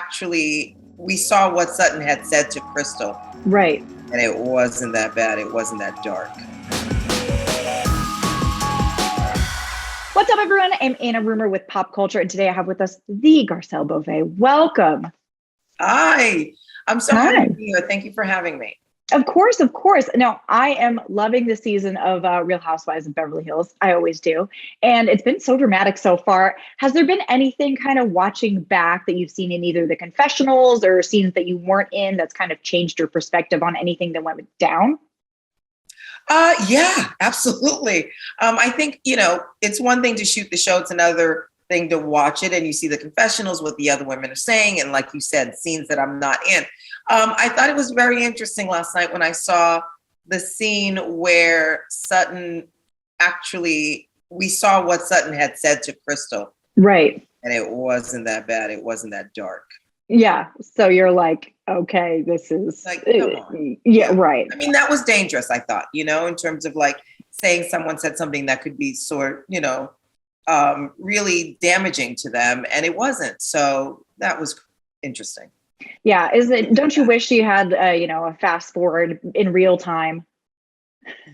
actually, we saw what Sutton had said to Crystal. Right. And it wasn't that bad. It wasn't that dark. What's up, everyone? I'm Anna Rumor with PopCulture, and today I have with us the Garcelle Beauvais. Welcome. Hi. I'm so happy to be here. Thank you for having me. Of course, of course. No, I am loving the season of Real Housewives of Beverly Hills. I always do. And it's been so dramatic so far. Has there been anything kind of watching back that you've seen in either the confessionals or scenes that you weren't in that's kind of changed your perspective on anything that went down? Yeah, absolutely. I think, it's one thing to shoot the show. It's another thing to watch it and you see the confessionals, what the other women are saying. And like you said, scenes that I'm not in. I thought it was very interesting last night when I saw the scene where Sutton we saw what Sutton had said to Crystal. Right. And it wasn't that bad. It wasn't that dark. Yeah. So you're like, okay, this is like, come on. Yeah, right. I mean, that was dangerous, I thought, in terms of like saying someone said something that could be really damaging to them. And it wasn't. So that was interesting. Yeah. Don't you wish you had, a fast forward in real time?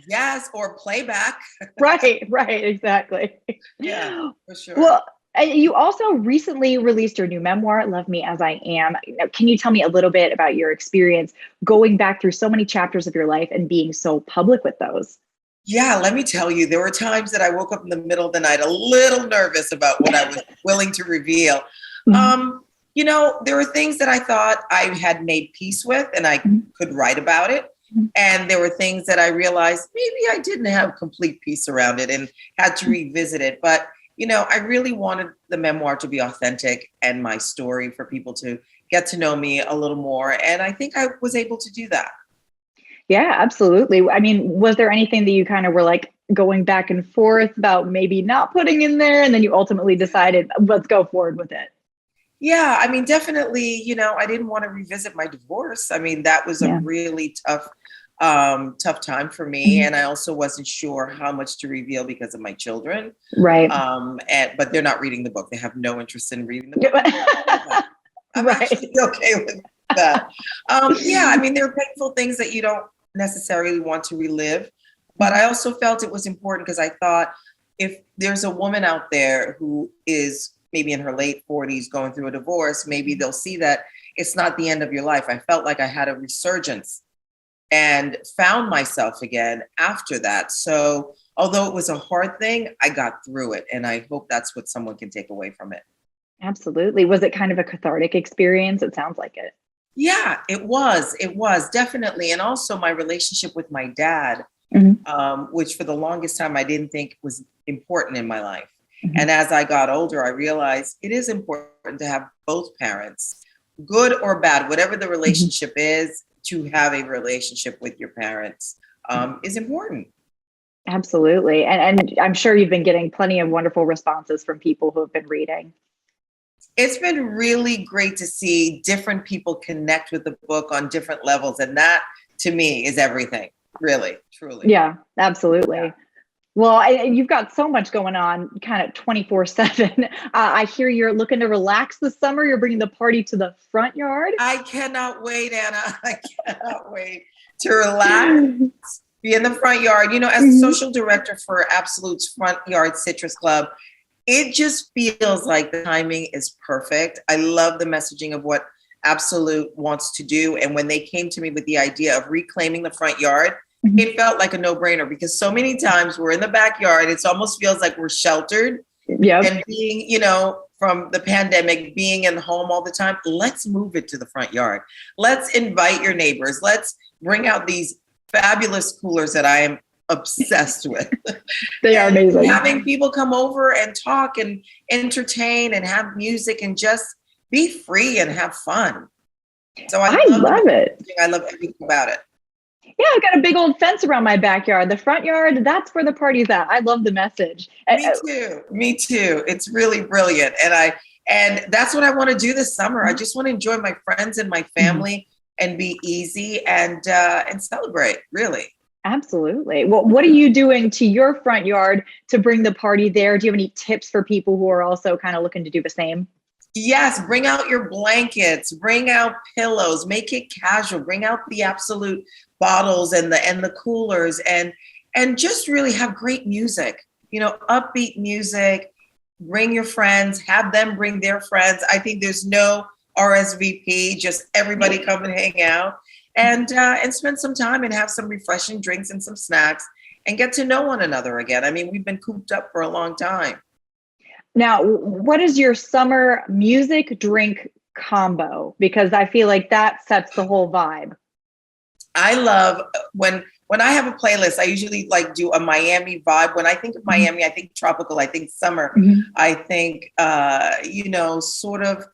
Yes. Or playback. Right. Exactly. Yeah, for sure. Well, you also recently released your new memoir, Love Me As I Am. Can you tell me a little bit about your experience going back through so many chapters of your life and being so public with those? Yeah, let me tell you, there were times that I woke up in the middle of the night a little nervous about what I was willing to reveal. Mm-hmm. There were things that I thought I had made peace with and I could write about it. And there were things that I realized maybe I didn't have complete peace around it and had to revisit it. But I really wanted the memoir to be authentic and my story for people to get to know me a little more. And I think I was able to do that. Yeah, absolutely. I mean, was there anything that you kind of were like going back and forth about maybe not putting in there and then you ultimately decided, let's go forward with it? Yeah, I mean, definitely, I didn't want to revisit my divorce. I mean, that was a really tough time for me. And I also wasn't sure how much to reveal because of my children. Right. But they're not reading the book. They have no interest in reading the book. I'm actually okay with that. I mean, there are painful things that you don't necessarily want to relive. But I also felt it was important because I thought if there's a woman out there who is maybe in her late 40s going through a divorce, maybe they'll see that it's not the end of your life. I felt like I had a resurgence and found myself again after that. So although it was a hard thing, I got through it. And I hope that's what someone can take away from it. Absolutely. Was it kind of a cathartic experience? It sounds like it. Yeah, it was. It was definitely. And also my relationship with my dad, which for the longest time I didn't think was important in my life. And as I got older, I realized it is important to have both parents, good or bad, whatever the relationship is, to have a relationship with your parents is important. Absolutely. And I'm sure you've been getting plenty of wonderful responses from people who have been reading. It's been really great to see different people connect with the book on different levels. And that to me is everything, really, truly. Yeah, absolutely. Yeah. Well, you've got so much going on kind of 24/7. I hear you're looking to relax this summer. You're bringing the party to the front yard. I cannot wait, Anna. I cannot wait to relax, be in the front yard. As a social director for Absolut's Front Yard Citrus Club, it just feels like the timing is perfect. I love the messaging of what Absolut wants to do. And when they came to me with the idea of reclaiming the front yard, it felt like a no-brainer because so many times we're in the backyard. It almost feels like we're sheltered. Yeah. And being, from the pandemic, being in home all the time, let's move it to the front yard. Let's invite your neighbors. Let's bring out these fabulous coolers that I am obsessed with. They are amazing. Having people come over and talk and entertain and have music and just be free and have fun. So I love it. I love everything about it. Yeah, I've got a big old fence around my backyard. The front yard, that's where the party's at. I love the message. Me too. It's really brilliant. And that's what I want to do this summer. I just want to enjoy my friends and my family and be easy and celebrate, really. Absolutely. Well, what are you doing to your front yard to bring the party there? Do you have any tips for people who are also kind of looking to do the same? Yes, bring out your blankets, bring out pillows, make it casual, bring out the Absolut bottles and the coolers, and just really have great music, upbeat music. Bring your friends, have them bring their friends. I think there's no RSVP, just everybody come and hang out and spend some time and have some refreshing drinks and some snacks and get to know one another again. I mean, we've been cooped up for a long time. Now, what is your summer music drink combo? Because I feel like that sets the whole vibe. I love when I have a playlist, I usually like do a Miami vibe. When I think of Miami, I think tropical, I think summer, I think, sort of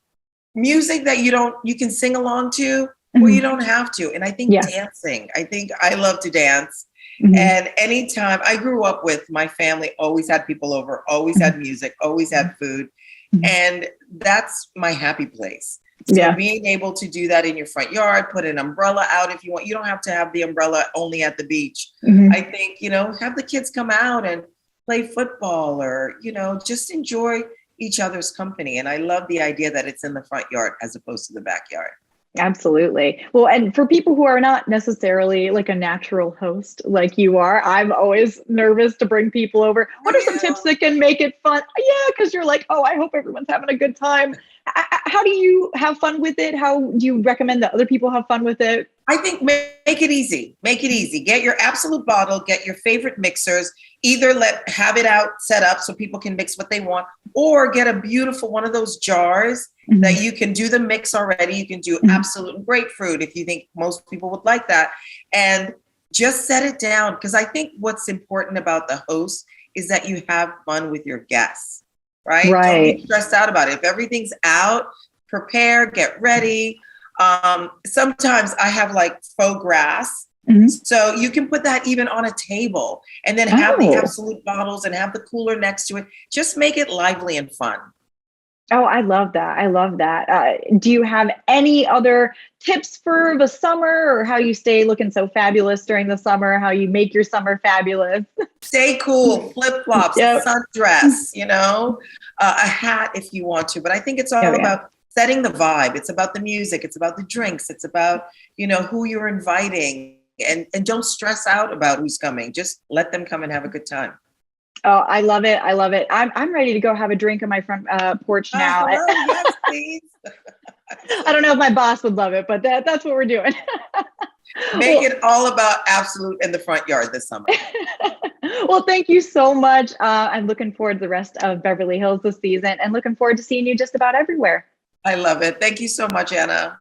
music that you can sing along to, or you don't have to. And I think dancing, I love to dance. And anytime I grew up with my family, always had people over, always had music, always had food. And that's my happy place. So being able to do that in your front yard, put an umbrella out if you want. You don't have to have the umbrella only at the beach. I think, have the kids come out and play football or, just enjoy each other's company. And I love the idea that it's in the front yard as opposed to the backyard. Absolutely. Well, and for people who are not necessarily like a natural host like you are, I'm always nervous to bring people over. What are some tips that can make it fun? Yeah, because you're like, oh, I hope everyone's having a good time. How do you have fun with it? How do you recommend that other people have fun with it? I think make it easy. Make it easy. Get your Absolut bottle, get your favorite mixers, either have it out set up so people can mix what they want, or get a beautiful one of those jars that you can do the mix already. You can do Absolut and grapefruit if you think most people would like that. And just set it down. Because I think what's important about the host is that you have fun with your guests, right? Don't be stressed out about it. If everything's out, prepare, get ready. Sometimes I have like faux grass. So you can put that even on a table and then have the Absolut bottles and have the cooler next to it. Just make it lively and fun. Oh, I love that. I love that. Do you have any other tips for the summer or how you stay looking so fabulous during the summer, how you make your summer fabulous? Stay cool, flip-flops, a sundress, a hat if you want to. But I think it's all about setting the vibe. It's about the music. It's about the drinks. It's about, who you're inviting. And don't stress out about who's coming. Just let them come and have a good time. Oh, I love it. I love it. I'm ready to go have a drink on my front porch now. Yes, please. I don't know if my boss would love it, but that's what we're doing. Make it all about Absolut in the front yard this summer. Well, thank you so much. I'm looking forward to the rest of Beverly Hills this season and looking forward to seeing you just about everywhere. I love it. Thank you so much, Anna.